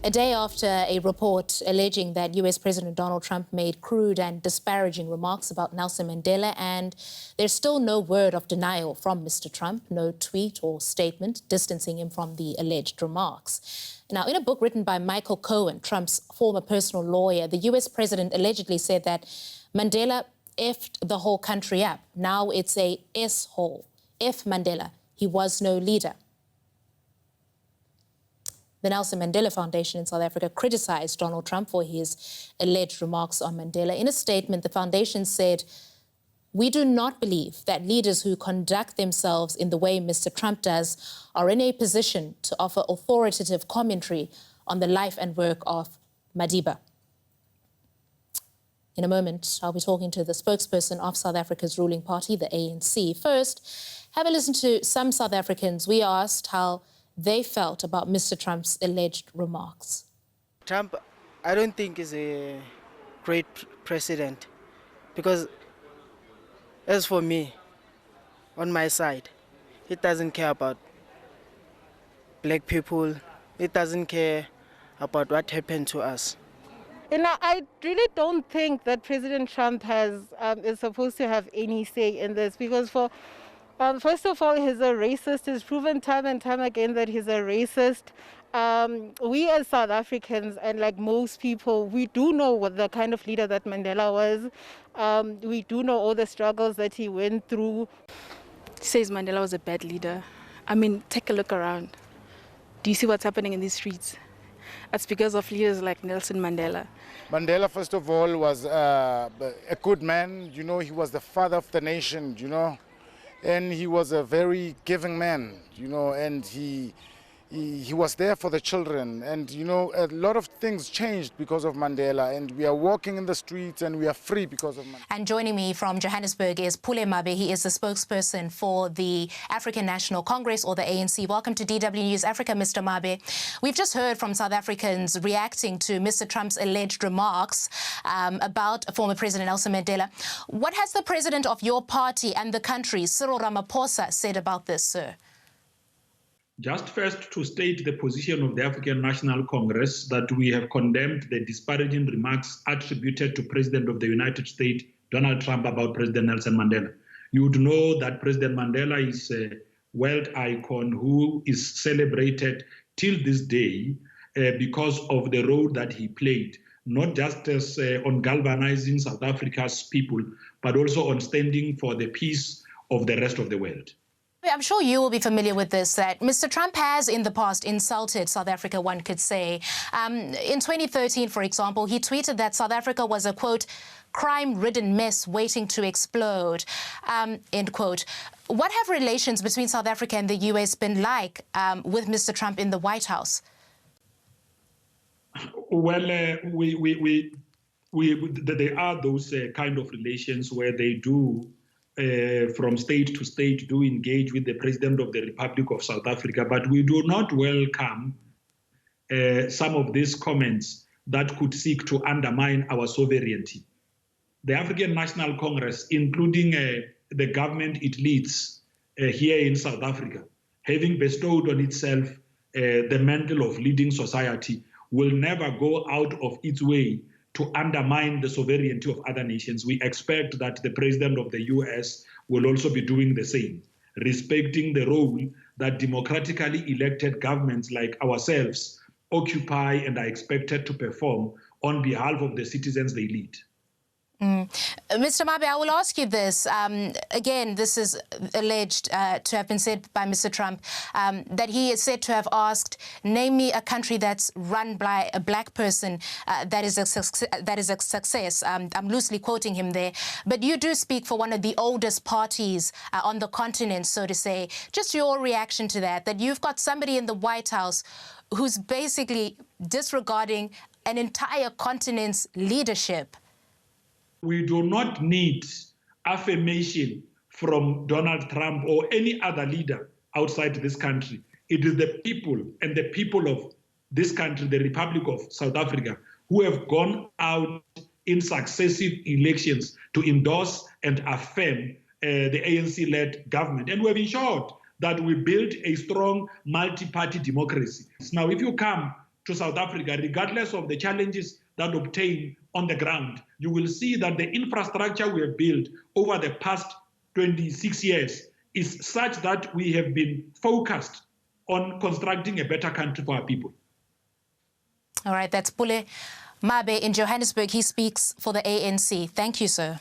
A day after a report alleging that US President Donald Trump made crude and disparaging remarks about Nelson Mandela, and there's still no word of denial from Mr. Trump, no tweet or statement distancing him from the alleged remarks. Now, in a book written by Michael Cohen, Trump's former personal lawyer, the US president allegedly said that Mandela effed the whole country up. Now it's a S-hole. F Mandela. He was no leader. The Nelson Mandela Foundation in South Africa criticized Donald Trump for his alleged remarks on Mandela. In a statement, the foundation said, "We do not believe that leaders who conduct themselves in the way Mr. Trump does are in a position to offer authoritative commentary on the life and work of Madiba." In a moment, I'll be talking to the spokesperson of South Africa's ruling party, the ANC. First, have a listen to some South Africans. We asked how they felt about Mr. Trump's alleged remarks. Trump, I don't think is a great president because, as for me, on my side, he doesn't care about black people. He doesn't care about what happened to us. You know, I really don't think that President Trump is supposed to have any say in this because first of all, he's a racist. He's proven time and time again that he's a racist. We as South Africans, and like most people, we do know what the kind of leader that Mandela was. We do know all the struggles that he went through. He says Mandela was a bad leader. I mean, take a look around. Do you see what's happening in these streets? That's because of leaders like Nelson Mandela. Mandela, first of all, was a good man. You know, he was the father of the nation, you know. And he was a very giving man, you know, and he was there for the children. And, you know, a lot of things changed because of Mandela. And we are walking in the streets and we are free because of Mandela. And joining me from Johannesburg is Pule Mabe. He is the spokesperson for the African National Congress, or the ANC. Welcome to DW News Africa, Mr. Mabe. We've just heard from South Africans reacting to Mr. Trump's alleged remarks about former President Nelson Mandela. What has the president of your party and the country, Cyril Ramaphosa, said about this, sir? Just first to state the position of the African National Congress that we have condemned the disparaging remarks attributed to President of the United States, Donald Trump, about President Nelson Mandela. You would know that President Mandela is a world icon who is celebrated till this day because of the role that he played, not just as on galvanizing South Africa's people, but also on standing for the peace of the rest of the world. I'm sure you will be familiar with this, that Mr. Trump has in the past insulted South Africa, one could say. In 2013, for example, he tweeted that South Africa was a, quote, crime-ridden mess waiting to explode, end quote. What have relations between South Africa and the US been like with Mr. Trump in the White House? Well, there are those kind of relations where they do from state to state do engage with the President of the Republic of South Africa, but we do not welcome some of these comments that could seek to undermine our sovereignty. The African National Congress, including the government it leads here in South Africa, having bestowed on itself the mantle of leading society, will never go out of its way to undermine the sovereignty of other nations. We expect that the President of the US will also be doing the same, respecting the role that democratically elected governments like ourselves occupy and are expected to perform on behalf of the citizens they lead. Mr. Mabe, I will ask you this. Again, this is alleged to have been said by Mr. Trump, that he is said to have asked, name me a country that's run by a black person that is a success. I'm loosely quoting him there. But you do speak for one of the oldest parties on the continent, so to say. Just your reaction to that you've got somebody in the White House who's basically disregarding an entire continent's leadership. We do not need affirmation from Donald Trump or any other leader outside this country. It is the people and the people of this country, the Republic of South Africa, who have gone out in successive elections to endorse and affirm the ANC-led government. And we have ensured that we build a strong multi-party democracy. Now, if you come to South Africa, regardless of the challenges that obtain on the ground, you will see that the infrastructure we have built over the past 26 years is such that we have been focused on constructing a better country for our people. All right, that's Pule Mabe in Johannesburg. He speaks for the ANC. Thank you, sir.